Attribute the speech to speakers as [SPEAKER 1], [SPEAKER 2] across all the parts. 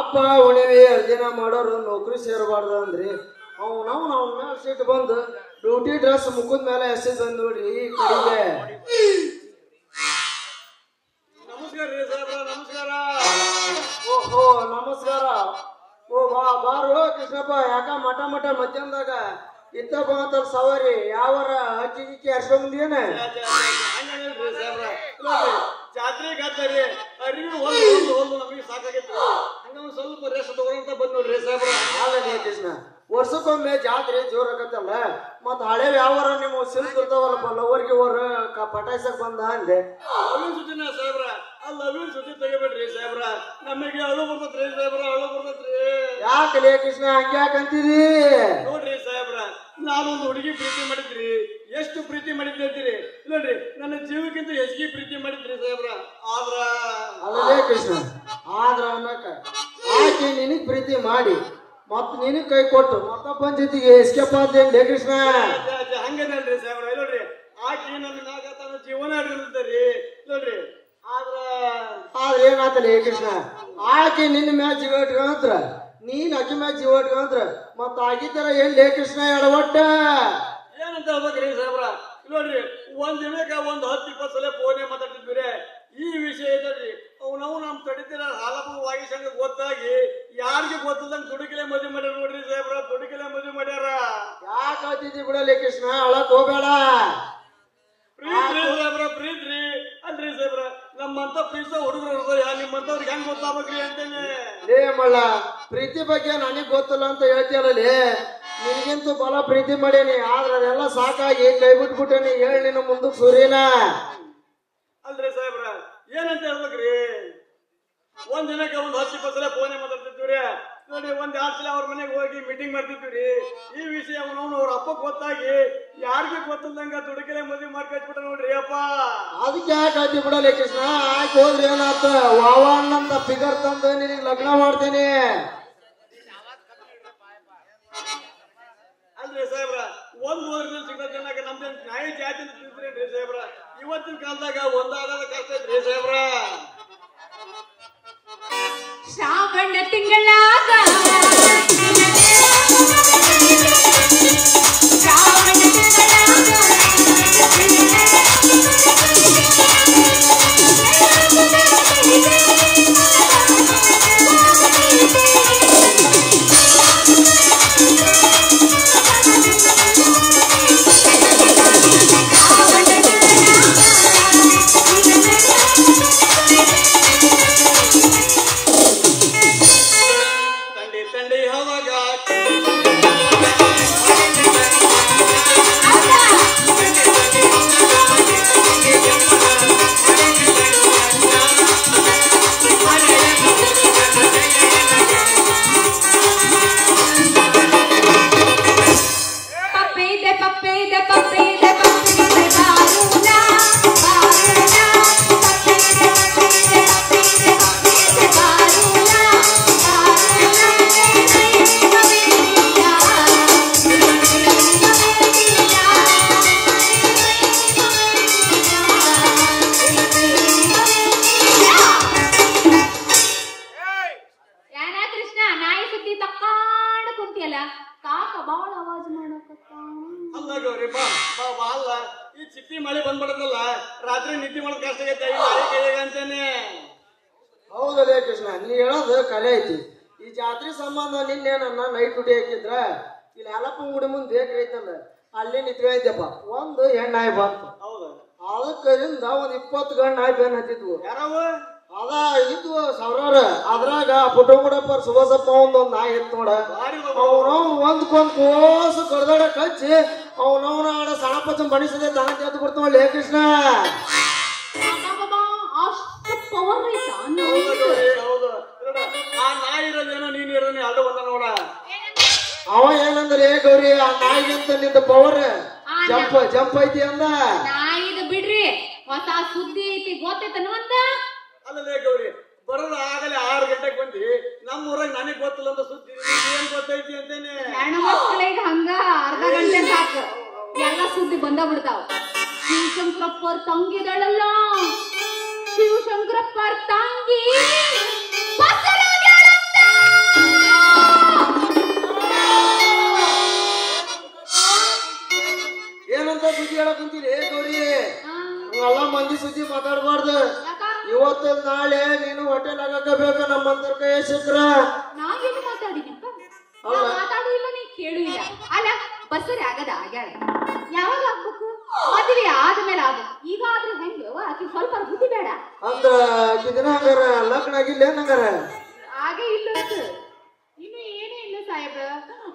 [SPEAKER 1] ಹಬ್ಬ ಉಣಿವಿ ಅರ್ಜಿನ ಮಾಡೋರು ನೌಕರಿ ಸೇರಬಾರ್ದು ಅಂದ್ರಿ ಅವ್ನ ಮೇಲೆ ಸೀಟ್ ಬಂದು ಡ್ಯೂಟಿ ಡ್ರೆಸ್ ಮುಖದ ಮೇಲೆ ಎಸೆದ್ ಬಂದ್ ನೋಡ್ರಿ ಕಡೆಗೆ.
[SPEAKER 2] ನಮಸ್ಕಾರ ರೀ ಸಾಹೇಬ್ರ, ನಮಸ್ಕಾರ.
[SPEAKER 1] ಓಹೋ ನಮಸ್ಕಾರ. ಓ ಬಾರು ಕೃಷ್ಣಪ್ಪ, ಯಾಕ ಮಠ ಮಧ್ಯಾಹ್ನದಾಗ ಇತ್ತಪ್ಪ ಅಂತ ಸವಾರಿ ಯಾವರ ಹಕ್ಕಿ ಗಿಕ್ಕಿ ಹರ್ಸ್ಕೊಂಡ್ಬಂದಿಯೇನ?
[SPEAKER 2] ಜಾತ್ರೆ ಗಾತ್ರಿ ಅರಿವಿ ಹೊಲ್ದು ನಮಗೆ ಸಾಕಾಗೈತಿ. ಹಂಗ ಒಂದ್ ಸ್ವಲ್ಪ ರೆಸ್ಟ್ ತಗೊಳಂತ ಬಂದ್ ನೋಡ್ರಿ ಸಾಹೇಬ್ರ.
[SPEAKER 1] ಅಲ್ಲ ಕೃಷ್ಣ, ವರ್ಷಕ್ಕೊಮ್ಮೆ ಜಾತ್ರೆ ಜೋರ್ ಆಗತ್ತಲ್ಲ, ಮತ್ ಹಳೆ ಯಾವಾರ ನಿಮ್ಮ ಸಿಲ್ಕ್ ಇರ್ತಾವಲ್ಲಪ್ಪ ಲವರ್ಗೆ ಪಟಾಯ್ಸಕ್ ಬಂದ ಅಂದೆ.
[SPEAKER 2] ಲವಿನ್ ಸುದ್ದಿನ ಸಾಹೇಬ್ರ, ಆ ಲವಿನ್ ಸುದ್ದಿ ತೆಗಿಬೇಡ್ರಿ ಸಾಹೇಬ್ರ, ನಮಗೆ ಅಳು ಬರ್ತತ್ರಿ ಸಾಹೇಬ್ರ, ಅಳು ಬರ್ತತ್ರಿ.
[SPEAKER 1] ಯಾಕಲೇ ಕೃಷ್ಣ ಹಂಗ್ಯಾಕಂತೀರಿ?
[SPEAKER 2] ನೋಡ್ರಿ ಸಾಹೇಬ್ರ, ನಾನೊಂದು ಹುಡುಗಿ ಪ್ರೀತಿ ಮಾಡಿದ್ರಿ. ಎಷ್ಟು ಪ್ರೀತಿ ಮಾಡಿದ್ರಿ ಅಂತೀರಿ? ನೋಡ್ರಿ, ನನ್ನ ಜೀವಕ್ಕಿಂತ ಹೆಚ್ಚಿಗೆ ಪ್ರೀತಿ ಮಾಡಿದ್ರಿ ಸಾಹೇಬ್ರ. ಆದ್ರ
[SPEAKER 1] ಅಲ್ಲೇ ಕೃಷ್ಣ, ಆದ್ರ ಅನ್ನಕ ಆಕೆ ನಿನಗ್ ಪ್ರೀತಿ ಮಾಡಿ ಮತ್ ನಿನಗ್ ಕೈ ಕೊಟ್ಟು ಮತ್ತೊಬ್ಬನ ಜೊತೆಗೆ ಎಸ್ಕೇಪ್ ಆದ್ಲೇ ಕೃಷ್ಣ?
[SPEAKER 2] ಹಂಗೇನಲ್ರಿ ಸಾಹೇಬ್ರ. ನೋಡ್ರಿ, ಆಕಿ ನನ್ನ ಮ್ಯಾಗ ತನ್ನ ಜೀವನ ಹಿಡಿದಿರ್ತಾರಿ. ನೋಡ್ರಿ,
[SPEAKER 1] ಆದ್ರೆ ಏನಾತಲ್ಲ ಕೃಷ್ಣ, ಆಕೆ ನಿನ್ನ ಮ್ಯಾಲ ಜೀವ ಇಟ್ಕೊಂಡ್ರ ನೀನ್ ಅಕ್ಕಿ ಮ್ಯಾಲ ಜೀವ ಇಟ್ಕೊಂಡ್ರ ಮತ್ ಆಗಿದ್ದಾರ ಏನ್ ಕೃಷ್ಣ ಎಡವಟ್ಟ
[SPEAKER 2] ಏನಂತ ಹೇಳ್ಬೇಕ್ರಿ ಸಾಹೇಬ್ರ? ನೋಡ್ರಿ, ಒಂದ್ ದಿನಕ್ಕ 10-20 ಸಲ ಫೋನೇ ಮಾತಾಡ್ತಿದ್ವಿ. ಈ ವಿಷಯ ಐತಲ್ರಿ, ನಾವು ನಮ್ ತಡಿತೀರ ಹಾಲಪ್ಪ ವಾಗೀಶಂಗ ಗೊತ್ತಾಗಿ ಯಾರಿಗೆ ಗೊತ್ತದಂಗ ದುಡುಕಿಲೆ ಮದುವೆ ಮಾಡ್ಯಾರ ನೋಡ್ರಿ ಸಾಹೇಬ್ರ, ದುಡುಕಿಲೆ ಮದುವೆ ಮಾಡ್ಯಾರ.
[SPEAKER 1] ಯಾಕೆ ಹೇಳ್ತಿದ್ದಿ ಬಿಡಲಿ ಕೃಷ್ಣ, ಅಳಕ್ ಹೋಗ್ಬೇಡ.
[SPEAKER 2] ಪ್ರೀತ್ರಿ ಸಾಹೇಬ್ರ, ಪ್ರೀತ್ರಿ ಅಲ್ರಿ ಸಾಹೇಬ್ರ, ನಮ್ಮಂತ ಪ್ರೀತ ಹುಡುಗರು ನಿಮ್ಮಂತವ್ರಿಗೆ ಹೆಂಗ್ ಗೊತ್ತಾಗ್ಬೇಕ್ರಿ ಅಂತೇನೆ.
[SPEAKER 1] ಲೇ ಮಳ್ಳ, ಪ್ರೀತಿ ಬಗ್ಗೆ ನನಗ್ ಗೊತ್ತಿಲ್ಲ ಅಂತ ಹೇಳ್ತಿಯಲ್ಲೇ, ನಿನ್ಗಿಂತೂ ಬಲ ಪ್ರೀತಿ ಮಾಡೇನಿ, ಆದ್ರೆ ಅದೆಲ್ಲ ಸಾಕಾಗಿ ಕೈ ಬಿಟ್ಬಿಟ್ಟೇನಿ. ಹೇಳಿ ನಿನ್ನ ಮುಂದಕ್ಕೆ ಸೂರ್ಯನ.
[SPEAKER 2] ಅಲ್ರಿ ಸಾಹೇಬ್ರ, ಏನಂತ ಹೇಳ್ಬೇಕ್ರಿ? ಒಂದ್ ದಿನಕ್ಕೆ 10-20 ಸಲ ಫೋನೇ ಮಾತಾಡ್ತಿದ್ವಿ. ನೋಡಿ, 1-2 ಸಲ ಅವ್ರ ಮನೆಗೆ ಹೋಗಿ ಮೀಟಿಂಗ್ ಮಾಡ್ತಿದ್ವಿ. ಈ ವಿಷಯ ಅವ್ರ ಅಪ್ಪ ಗೊತ್ತಾಗಿ ಯಾರಿಗೆ ಗೊತ್ತಲ್ದಂಗ ದುಡುಕಲೆ ಮದುವೆ ಮಾಡ್ಕೊಟ್ಬಿಟ್ಟ ನೋಡ್ರಿ ಅಪ್ಪ.
[SPEAKER 1] ಅದಕ್ಕೆ ಯಾಕೆ ಆಯ್ತಿ ಬಿಡಲಿ ಕೃಷ್ಣ, ಆಯ್ತು ಹೋದ್ರಿ ಏನಾತ ವಾವ ಅನ್ನಂತ ಫಿಗರ್ ತಂದು ನಿನಗೆ ಲಗ್ನ ಮಾಡ್ತೇನೆ.
[SPEAKER 2] ಅಲ್ರಿ ಸಾಹೇಬ್ರ, ಒಂದ್ ಊರಿನಲ್ಲಿ ಸಿಗೋ ಜನಕ್ಕೆ ನಮ್ದೇನ್ ನಾಯಿ ಜಾತಿ ತಿಂದ್ರೇನ್ರಿ ಸಾಹೇಬ್ರ? ಇವತ್ತಿನ ಕಾಲದಾಗ ಒಂದಾಗದ ಕಷ್ಟ ಐತ್ರಿ ಸಾಹೇಬ್ರ.
[SPEAKER 3] ಶ್ರಾವಣ ತಿಂಗಳಾಗ
[SPEAKER 2] ಈ ಚಿಪ್ಪಿ ಮಳೆ ಬಂದ್ಬಿಡದಲ್ಲ, ರಾತ್ರಿ ನಿದ್ದೆ ಮಾಡೋದ್ ಕಷ್ಟ ಆಗೈತೆ ಅಂತೇನೆ.
[SPEAKER 1] ಹೌದಲ್ಲೇ ಕೃಷ್ಣ, ನೀ ಹೇಳೋದು ಕರೆ ಐತಿ. ಈ ಜಾತ್ರೆ ಸಂಬಂಧ ನಿನ್ನೆ ನನ್ನ ನೈಟ್ ಡ್ಯೂಟಿ ಹಾಕಿದ್ರ ಇಲ್ಲಿ ಹಾಲಪ್ಪ ಗುಡಿ ಮುಂದೆ ಬೇಕೈತಲ್ಲ, ಅಲ್ಲಿ ನಿಂತ್ಕೊಂಡಿದ್ದೆಪ್ಪ. ಒಂದು ಹೆಣ್ಣಾಯಿ ಬಂತು. ಅದಕ್ಕರಿಂದ ಒಂದ್ 20 ಗಂಡು ನಾಯಿ ಬೇನ್ ಹತ್ತಿದ್ವು.
[SPEAKER 2] ಯಾರವ?
[SPEAKER 1] ಅದ ಇದ್ವು ಸಾವಿರಾರ. ಅದ್ರಾಗ ಪುಟ್ಟಗುಡಪ್ಪ ಸುಭಾಸಪ್ಪ ಒಂದೊಂದ್ ನಾಯಿ ಇತ್ತು ನೋಡ. ಅವನವ್ ಒಂದ್ಕೊಂದ್ ಕೋಸು ಕಡ್ದಾಡ ಕಚ್ಚಿ ಅವನವನ ಆಡ ಸಣಪಚ್ಚ ಬಣಿಸದೆ ತಾನ ಎದ್ದು ಬಿಡ್ತಾವಲ್ಲ ಕೃಷ್ಣ. ಅವ ಏನಂದ್ರೆ ಗೌರಿ, ಆ ನಾಯಿಗಿಂತ ನಿಂದ ಪವರ್ ಜಂಪ್ ಐತಿ ಅಂದ.
[SPEAKER 3] ನಾಯಿದು ಬಿಡ್ರಿ, ಹೊಸ ಸುದ್ದಿ ಐತಿ ಗೊತ್ತೈತನು ಅಂತ.
[SPEAKER 2] ಅಲ್ಲೇ ಗೌರಿ, ಬರೋದು ಆಗಲೇ 6 ಗಂಟೆಗೆ ಬಂದಿ, ನಮ್ಮೂರಾಗ ನನಗ್ ಗೊತ್ತಿಲ್ಲ ಅಂತ ಸುದ್ದಿ ಏನ್ ಗೊತ್ತೈತಿ ಅಂತೇನೆ.
[SPEAKER 3] ಹೆಣ್ಣು ಮಕ್ಕಳಿಗೆ ಹಂಗ ಅರ್ಧ ಗಂಟೆ ಸಾಕು, ಎಲ್ಲ ಸುದ್ದಿ ಬಂದ ಬಿಡ್ತಾವ. ಶಿವಶಂಕರಪ್ಪ ತಂಗಿದಳಲ್ಲ, ಶಿವಶಂಕರಪ್ಪ ತಂಗಿ ಬಸರಾಗ್ಯಾಳಂತ.
[SPEAKER 1] ಸುದ್ದಿ ಮಾತಾಡಬಾರ್ದು.
[SPEAKER 3] ಯಾಕ
[SPEAKER 1] ಇವತ್ತು ನಾಳೆ ನೀನು ಹೋಟೆಲ್ ಆಗಬೇಕು ನಮ್ಮಂತರ ಕೈ ಸಿಕ್ರ.
[SPEAKER 3] ನಾವೇನು ಮಾತಾಡಿದೀಪ?
[SPEAKER 1] ಅಲ್ಲ.
[SPEAKER 3] ಮಾತಾಡು ಇಲ್ಲ, ನೀ ಕೇಳು ಇಲ್ಲ. ಅಲ್ಲ ಬಸ್ಸರಿ ಆಗದ ಆಗ್ಯಾಳ. ಯಾವಾಗ ಆಗ್ಬೇಕು? ಮದುವೆ ಆದ್ಮೇಲೆ ಆಗ್ಬೇಕು. ಈಗ ಆದ್ರೆ ಹೆಂಗೆ ಆಕಿ ಸ್ವಲ್ಪ ಬುದ್ಧಿ ಬೇಡ
[SPEAKER 1] ಅಂದ್ರ ದಿನ ಹಂಗಾರ ಲಗ್ನ ಆಗಿಲ್ಲ ಹಂಗಾರ
[SPEAKER 3] ಹಾಗೆ ಇಲ್ಲ ಇನ್ನು ಏನೇ ಇಲ್ಲ ಸಾಹೇಬ್ರ.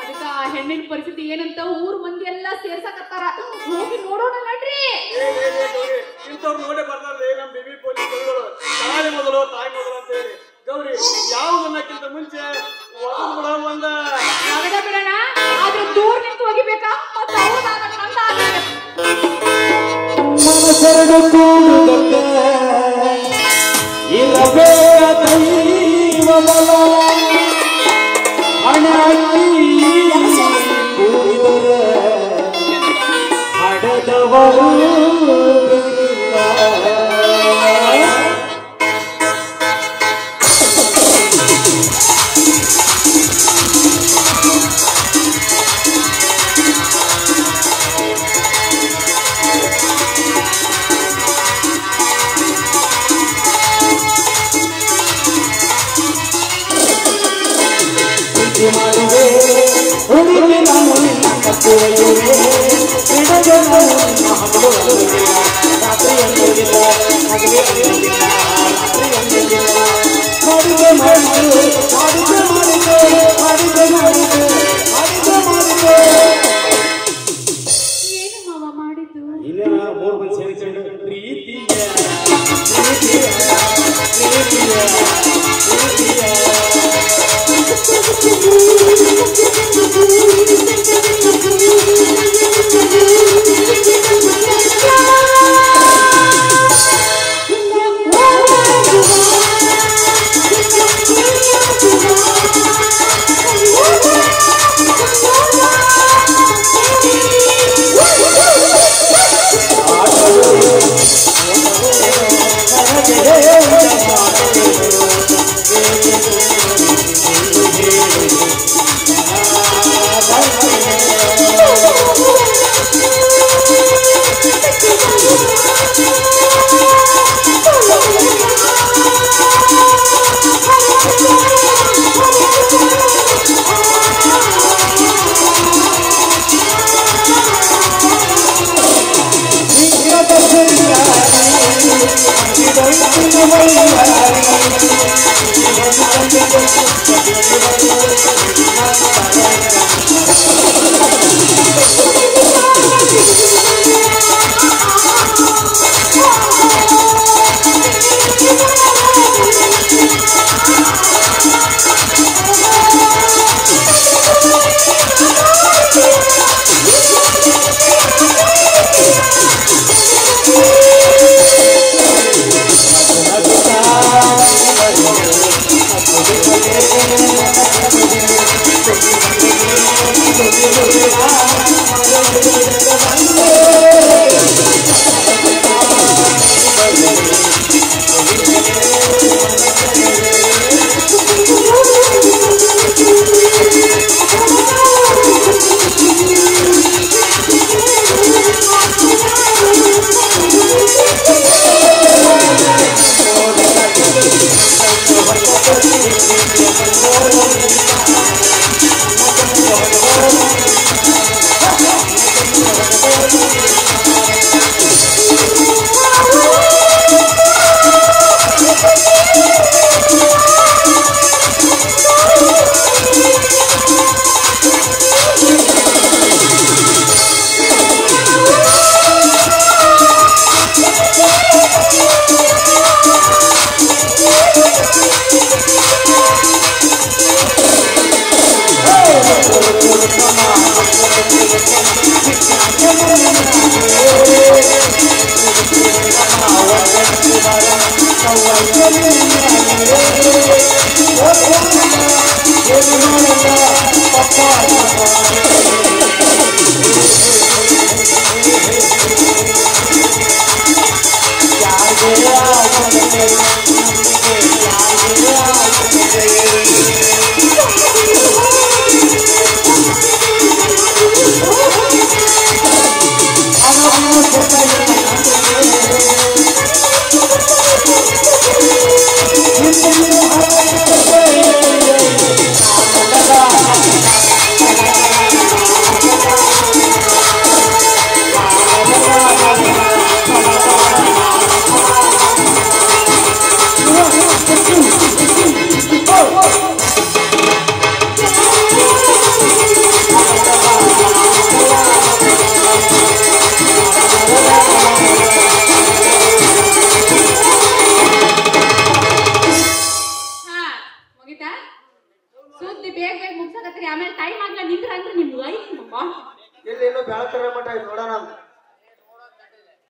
[SPEAKER 3] ಅದಕ್ಕ ಆ ಹೆಣ್ಣಿನ ಪರಿಸ್ಥಿತಿ ಏನಂತ ಊರ್ ಮಂದಿ ಎಲ್ಲಾ ಸೇರ್ಸಕತ್ತಾರ. ಹೋಗಿ ನೋಡೋಣ ನಡ್ರಿ.
[SPEAKER 2] ಇಂಥವ್ರು ನೋಡೇ ಬರ್ತಾರಲ್ಲ ನಮ್ ಬಿಬಿ ಪೊಲೀಸರು. ತಾಯಿ ಮೊದಲು ತಾಯಿ ಮೊದಲು ಅಂತ ಹೇಳಿ ಗೌರಿ ಯಾವುದನ್ನಕ್ಕಿಂತ ಮುಂಚೆ ಬಿಡ ಒಂದ
[SPEAKER 3] ಆಗದ ಬಿಡೋಣ. ಆದ್ರೆ ದೂರ ನಿಂತು ಒಗಿಬೇಕಾ? ಮತ್ತ ಅವ್ರದಾಗ ನಂದ ಆಗಬೇಕು.
[SPEAKER 4] ಮನಸರಡು ಕೂಡುದಕ್ಕೆ ಇರಬೇಕ ದೈವ ಬಲ. ಹಣ ಕೂಡಿದರೆ ಹಡದವರು ಮಾಡುವೆ ಹುಡುಗಿ ನಾನು ನಿನ್ನ ಕತ್ತುವೆಯುವೆ. ಬಿಡದೆ ನಾನು ನಿನ್ನ ಹಗಲು ಅನ್ನುವುದಿಲ್ಲ, ರಾತ್ರಿ ಅನ್ನುವುದಿಲ್ಲ, ಹಗಲೇ ಅನ್ನುವುದಿಲ್ಲ, ರಾತ್ರಿ ಅನ್ನುವುದಿಲ್ಲ. ಮಾಡಿದೆ ಮಾಡಿದೆ ಮಾಡಿದೆ ಮಾಡಿದೆ ಮಾಡಿದೆ ಮಾಡಿದೆ ಮಾಡಿದೆ
[SPEAKER 3] ಏನು ಮಾವ ಮಾಡಿದ್ದು?
[SPEAKER 4] ಇನ್ನೇನ 3 ಮಂದಿ ಸೇರಿಕೊಂಡು ಪ್ರೀತಿಯ ಪ್ರೀತಿಯ ಪ್ರೀತಿಯ ಪ್ರೀತಿಯ
[SPEAKER 3] ಸುದ್ದಿ ಬೇಗ ಬೇಗ ಮುಗ್ಸಕತ್ರಿ ಆಮೇಲೆ ಟೈಮ್ ಆಗ್ಲ ನಿಂದ್ರ ಅಂದ್ರೆ ನಿಮ್ಗೆ ಐತಿ
[SPEAKER 1] ಇಲ್ಲಿ ಇನ್ನೂ ಬೆಳಕರ ಮಟ್ಟ ಆಯ್ತು ನೋಡೋಣ ಅಂತ